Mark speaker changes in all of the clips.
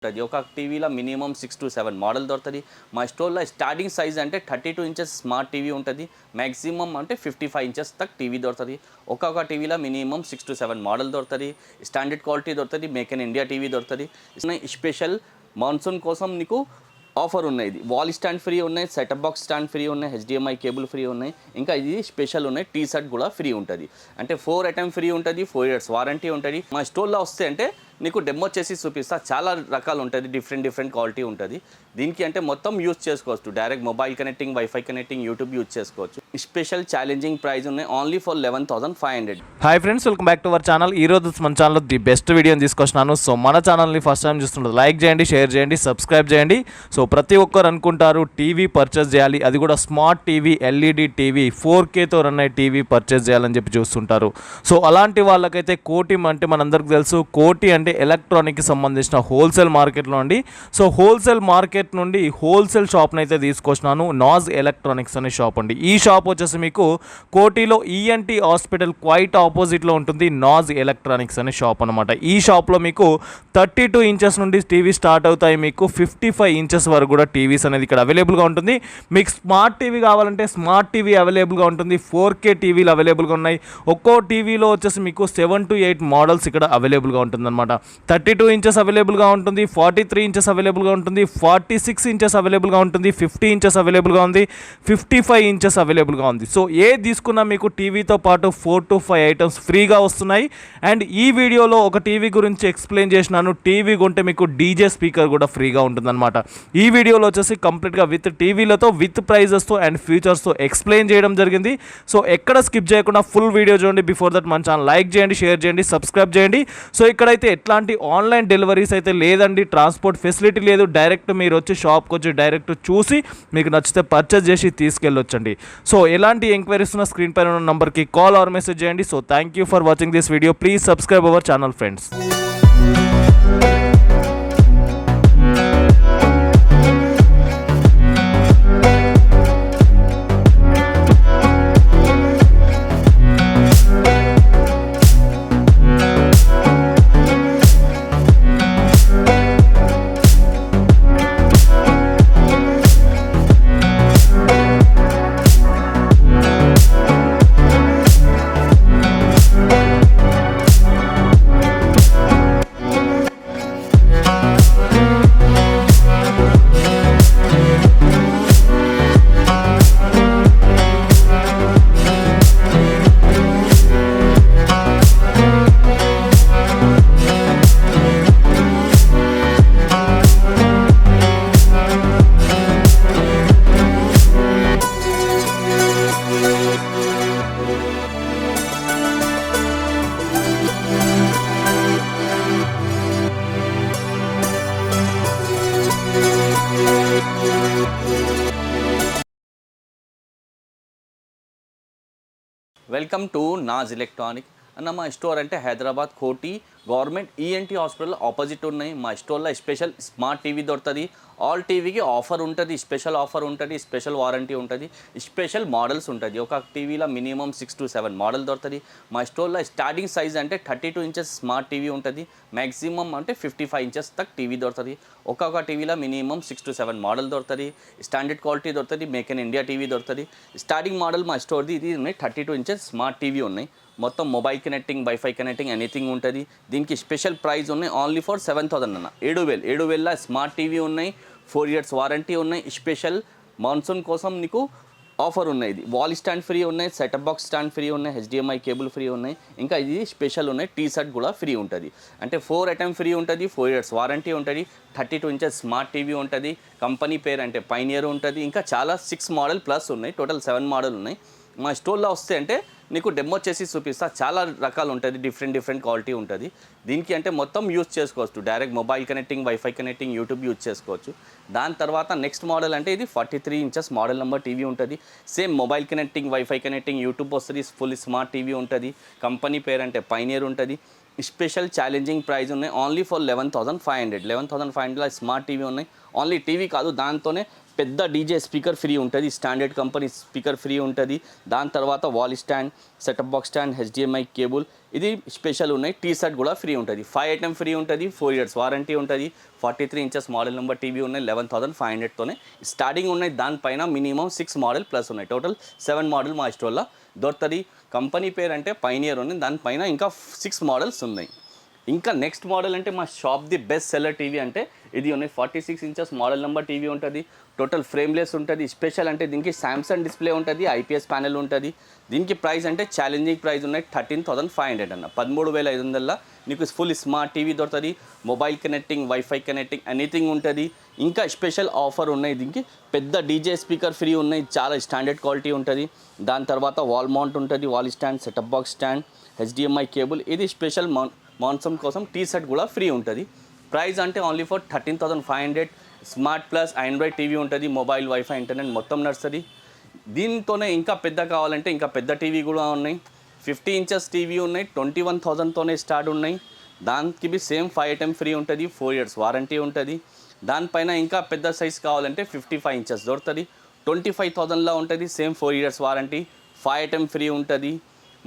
Speaker 1: ఉంటుంది. ఒక టీవీలో మినిమం 6 to 7 మోడల్ దొరుకుతుంది. మా స్టోర్లో స్టార్టింగ్ సైజ్ అంటే 32 ఇంచెస్ స్మార్ట్ టీవీ ఉంటుంది. మ్యాక్సిమం అంటే 55 ఇంచెస్ తక్ టీవీ దొరుకుతుంది. ఒక్కొక్క టీవీలో మినిమం 6 to 7 మోడల్ దొరుకుతుంది. స్టాండర్డ్ క్వాలిటీ దొరుకుతుంది. మేక్ ఇన్ ఇండియా టీవీ దొరుకుతుంది. స్పెషల్ మాన్సూన్ కోసం నీకు ఆఫర్ ఉన్నాయి. వాల్ స్టాండ్ ఫ్రీ ఉన్నాయి, సెటప్ బాక్స్ స్టాండ్ ఫ్రీ ఉన్నాయి, HDMI కేబుల్ ఫ్రీ ఉన్నాయి. ఇంకా ఇది స్పెషల్ ఉన్నాయి, టీ షర్ట్ కూడా ఫ్రీ ఉంటుంది. అంటే 4 ఐటమ్ ఫ్రీ ఉంటుంది, 4 years వారంటీ ఉంటుంది. మా స్టోర్లో వస్తే అంటే నీకు డెమో చేసి చూపిస్తా. చాలా రకాలు ఉంటుంది, డిఫరెంట్ క్వాలిటీ ఉంటుంది. దీనికి అంటే మొత్తం యూజ్ చేసుకోవచ్చు. Direct mobile connecting, wifi connecting, YouTube use చేసుకోవచ్చు. స్పెషల్ ఛాలెంజింగ్ ప్రైస్ ఉన్నాయి, only for 11,500.
Speaker 2: Hi friends, welcome back to our channel. ఈ రోజు మన ఛానల్లో ది బెస్ట్ వీడియోని తీసుకొచ్చినాను. సో మన ఛానల్ని ఫస్ట్ టైం చూస్తుంటే లైక్ చేయండి, షేర్ చేయండి, సబ్స్క్రైబ్ చేయండి. సో ప్రతి ఒక్కరు అనుకుంటారు టీవీ పర్చేస్ చేయాలి, అది కూడా స్మార్ట్ టీవీ, LED టీవీ, 4Kతో రన్ అయ్యే టీవీ పర్చేస్ చేయాలని చెప్పి చూస్తుంటారు. సో అలాంటి వాళ్ళకైతే కోటి అంటే మనందరికీ తెలుసు. కోటి అంటే ఎలక్ట్రానిక్కి సంబంధించిన హోల్సేల్ మార్కెట్లో అండి. సో హోల్సేల్ మార్కెట్ నుండి హోల్సేల్ షాప్ని అయితే తీసుకొచ్చినాను. నాజ్ ఎలక్ట్రానిక్స్ అనే షాప్ అండి. ఈ షాప్ వచ్చేసి మీకు కోటిలో ENT హాస్పిటల్ క్వైట్ ఆపోజిట్లో ఉంటుంది. నాజ్ ఎలక్ట్రానిక్స్ అనే షాప్ అనమాట. ఈ షాప్లో మీకు 32 ఇంచెస్ నుండి టీవీ స్టార్ట్ అవుతాయి. మీకు 55 ఇంచెస్ వరకు కూడా టీవీస్ అనేది ఇక్కడ అవైలబుల్గా ఉంటుంది. మీకు స్మార్ట్ టీవీ కావాలంటే స్మార్ట్ టీవీ అవైలబుల్గా ఉంటుంది. 4K టీవీలు అవైలబుల్గా ఉన్నాయి. ఒక్కో టీవీలో వచ్చేసి మీకు 7 to 8 మోడల్స్ ఇక్కడ అవైలబుల్గా ఉంటుందన్నమాట. 32 ఇంచెస్ అవైలబుల్గా ఉంటుంది, 43 ఇంచెస్ అవైలబుల్గా ఉంటుంది, 46 ఇంచెస్ అవైలబుల్గా ఉంటుంది, 50 ఇంచెస్ అవైలబుల్గా ఉంది, 55 ఇంచెస్ అవైలబుల్గా ఉంది. సో ఏ తీసుకున్నా మీకు టీవీతో పాటు 4 to 5 ఐటమ్స్ ఫ్రీగా వస్తున్నాయి. అండ్ ఈ వీడియోలో ఒక టీవీ గురించి ఎక్స్ప్లెయిన్ చేసినాను. టీవీ కొంటే మీకు DJ స్పీకర్ కూడా ఫ్రీగా ఉంటుందన్నమాట. ఈ వీడియోలో వచ్చేసి కంప్లీట్గా విత్ టీవీలతో, విత్ ప్రైజెస్తో అండ్ ఫీచర్స్తో ఎక్స్ప్లెయిన్ చేయడం జరిగింది. సో ఎక్కడ స్కిప్ చేయకుండా ఫుల్ వీడియో చూడండి. బిఫోర్ దట్ మన ఛానల్ లైక్ చేయండి, షేర్ చేయండి, సబ్స్క్రైబ్ చేయండి. సో ఇక్కడైతే ఎట్లాంటి ఆన్లైన్ డెలివరీస్ అయితే లేదండి, ట్రాన్స్పోర్ట్ ఫెసిలిటీ లేదు. డైరెక్ట్ మీరు వచ్చి షాప్కి వచ్చి డైరెక్ట్ చూసి మీకు నచ్చితే పర్చేస్ చేసి తీసుకెళ్ళొచ్చండి. సో ఎలాంటి ఎంక్వైరీస్ ఉన్న స్క్రీన్ పైన ఉన్న నంబర్కి కాల్ ఆర్ మెసేజ్ చేయండి. So thank you for watching this video. Please subscribe our channel friends.
Speaker 1: Welcome to Naz electronic అన్న. మా స్టోర్ అంటే Hyderabad Koti government ENT hospital opposite ఉన్నాయి. మా స్టోర్లో స్పెషల్ స్మార్ట్ టీవీ దొరుకుతుంది. ఆల్ టీవీకి ఆఫర్ ఉంటుంది, స్పెషల్ ఆఫర్ ఉంటుంది, స్పెషల్ వారంటీ ఉంటుంది, స్పెషల్ మోడల్స్ ఉంటుంది. ఒక టీవీలో మినిమం 6 to 7 మోడల్ దొరుకుతుంది. మా స్టోర్లో స్టార్టింగ్ సైజ్ అంటే 32 ఇంచెస్ స్మార్ట్ టీవీ ఉంటుంది. మ్యాక్సిమం అంటే 55 ఇంచెస్ తక్ టీవీ దొరుకుతుంది. ఒక్కొక్క టీవీలో మినిమం 6 to 7 మోడల్ దొరుకుతుంది. స్టాండర్డ్ క్వాలిటీ దొరుకుతుంది, మేక్ ఇన్ ఇండియా టీవీ దొరుకుతుంది. స్టార్టింగ్ మోడల్ మా స్టోర్ది ఇది ఉన్నాయి. 32 ఇంచెస్ స్మార్ట్ టీవీ ఉన్నాయి. మొత్తం mobile connecting, wifi connecting, anything ఉంటుంది. దీనికి స్పెషల్ ప్రైస్ ఉన్నాయి, ఓన్లీ ఫర్ 7,000 అన్న. 7,000 స్మార్ట్ టీవీ ఉన్నాయి, 4 years వారంటీ ఉన్నాయి. స్పెషల్ మాన్సూన్ కోసం నీకు ఆఫర్ ఉన్నాయి. వాల్ స్టాండ్ ఫ్రీ ఉన్నాయి, సెటప్ బాక్స్ స్టాండ్ ఫ్రీ ఉన్నాయి, HDMI కేబుల్ ఫ్రీ ఉన్నాయి. ఇంకా ఇది స్పెషల్ ఉన్నాయి, టీ షర్ట్ కూడా ఫ్రీ ఉంటుంది. అంటే 4 ఐటమ్ ఫ్రీ ఉంటుంది, 4 years వారంటీ ఉంటుంది, 32 ఇంచెస్ స్మార్ట్ టీవీ ఉంటుంది. కంపెనీ పేరు అంటే పైనియర్ ఉంటుంది. ఇంకా చాలా 6 మోడల్ ప్లస్ ఉన్నాయి, టోటల్ 7 మోడల్ ఉన్నాయి. మా స్టోర్లో వస్తే అంటే నీకు డెమో చేసి చూపిస్తా. చాలా రకాలు ఉంటుంది, డిఫరెంట్ క్వాలిటీ ఉంటుంది. దీనికి అంటే మొత్తం యూజ్ చేసుకోవచ్చు. Direct mobile connecting, wifi connecting, YouTube use చేసుకోవచ్చు. దాని తర్వాత నెక్స్ట్ మోడల్ అంటే ఇది 43 ఇంచెస్ మోడల్ నెంబర్ టీవీ ఉంటుంది. Same mobile connecting, wifi connecting, YouTube వస్తుంది, ఫుల్ స్మార్ట్ టీవీ ఉంటుంది. కంపెనీ పేరు అంటే పైనియర్ ఉంటుంది. స్పెషల్ ఛాలెంజింగ్ ప్రైస్ ఉన్నాయి ఓన్లీ ఫర్ 11,500 స్మార్ట్ టీవీ ఉన్నాయి. ఓన్లీ టీవీ కాదు, దాంతోనే పెద్ద డీజే స్పీకర్ ఫ్రీ ఉంటుంది, స్టాండర్డ్ కంపెనీ స్పీకర్ ఫ్రీ ఉంటుంది. దాని తర్వాత wall stand, setup box stand, HDMI cable ఇది స్పెషల్ ఉన్నాయి. టీ షర్ట్ కూడా ఫ్రీ ఉంటుంది. 5 ఐటమ్ ఫ్రీ ఉంటుంది, 4 years వారంటీ ఉంటుంది. 43 inches మోడల్ నెంబర్ టీవీ ఉన్నాయి. 11,500తోనే స్టార్టింగ్ ఉన్నాయి. దానిపైన మినిమం 6 మోడల్ ప్లస్ ఉన్నాయి. టోటల్ 7 మోడల్ మా స్టోర్లో దొరుకుతుంది. కంపెనీ పేరు అంటే పైనియర్ ఉంది, దానిపైన ఇంకా 6 మోడల్స్ ఉన్నాయి. ఇంకా నెక్స్ట్ మోడల్ అంటే మా shop the best seller TV అంటే ఇది ఉన్నాయి. 46 inches మోడల్ నెంబర్ టీవీ ఉంటుంది. టోటల్ ఫ్రేమ్లెస్ ఉంటుంది. స్పెషల్ అంటే దీనికి సామ్సంగ్ డిస్ప్లే ఉంటుంది, IPS ప్యానెల్ ఉంటుంది. దీనికి ప్రైస్ అంటే ఛాలెంజింగ్ ప్రైస్ ఉన్నాయి 13,500 అన్న. 13,500 నీకు ఫుల్ స్మార్ట్ టీవీ దొరుకుతుంది. Mobile connecting, wifi connecting anything ఉంటుంది. ఇంకా స్పెషల్ ఆఫర్ ఉన్నాయి. దీనికి పెద్ద డీజే స్పీకర్ ఫ్రీ ఉన్నాయి, చాలా స్టాండర్డ్ క్వాలిటీ ఉంటుంది. దాని తర్వాత వాల్ మౌంట్ ఉంటుంది, wall stand, setup box stand, HDMI cable ఇది స్పెషల్ మాన్సూన్ కోసం టీ షర్ట్ కూడా ఫ్రీ ఉంటుంది. ప్రైస్ అంటే only for 13,500. Smart plus Android TV ఉంటుంది, మొబైల్, వైఫై, ఇంటర్నెట్ మొత్తం నడుస్తుంది. దీంతోనే ఇంకా పెద్ద కావాలంటే ఇంకా పెద్ద టీవీ కూడా ఉన్నాయి. 50 inches టీవీ ఉన్నాయి, 21,000తోనే స్టార్ట్ ఉన్నాయి. దానికి బి సేమ్ 5 ఐటమ్ ఫ్రీ ఉంటుంది, 4 years వారంటీ ఉంటుంది. దానిపైన ఇంకా పెద్ద సైజ్ కావాలంటే 55 inches దొరుకుతుంది, 25,000లో ఉంటుంది. Same 4 years warranty, 5 item free ఉంటుంది.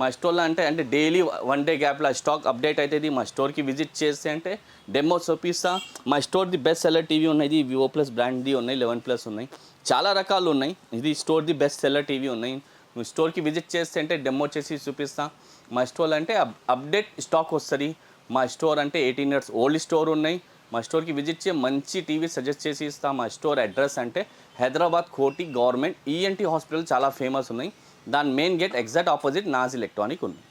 Speaker 1: మా స్టోర్లో అంటే డైలీ 1 day గ్యాప్లో స్టాక్ అప్డేట్ అవుతుంది. మా స్టోర్కి విజిట్ చేస్తే అంటే డెమో చూపిస్తా. మా స్టోర్ది బెస్ట్ సెల్లర్ టీవీ ఉన్నాయి, వివో ప్లస్ బ్రాండ్ది ఉన్నాయి, 11+ ఉన్నాయి, చాలా రకాలు ఉన్నాయి. ఇది స్టోర్ది బెస్ట్ సెల్లర్ టీవీ ఉన్నాయి. నువ్వు స్టోర్కి విజిట్ చేస్తే అంటే డెమో చేసి చూపిస్తా. మా స్టోర్లో అంటే అప్డేట్ స్టాక్ వస్తుంది. మా స్టోర్ అంటే 18 years ఓల్డ్ స్టోర్ ఉన్నాయి. మా స్టోర్కి విజిట్ చేసి మంచి టీవీ సజెస్ట్ చేసి ఇస్తా. మా స్టోర్ అడ్రస్ అంటే Hyderabad Koti government ENT hospital చాలా ఫేమస్ ఉన్నాయి. దాని main gate exact opposite Naz electronic ఉంది.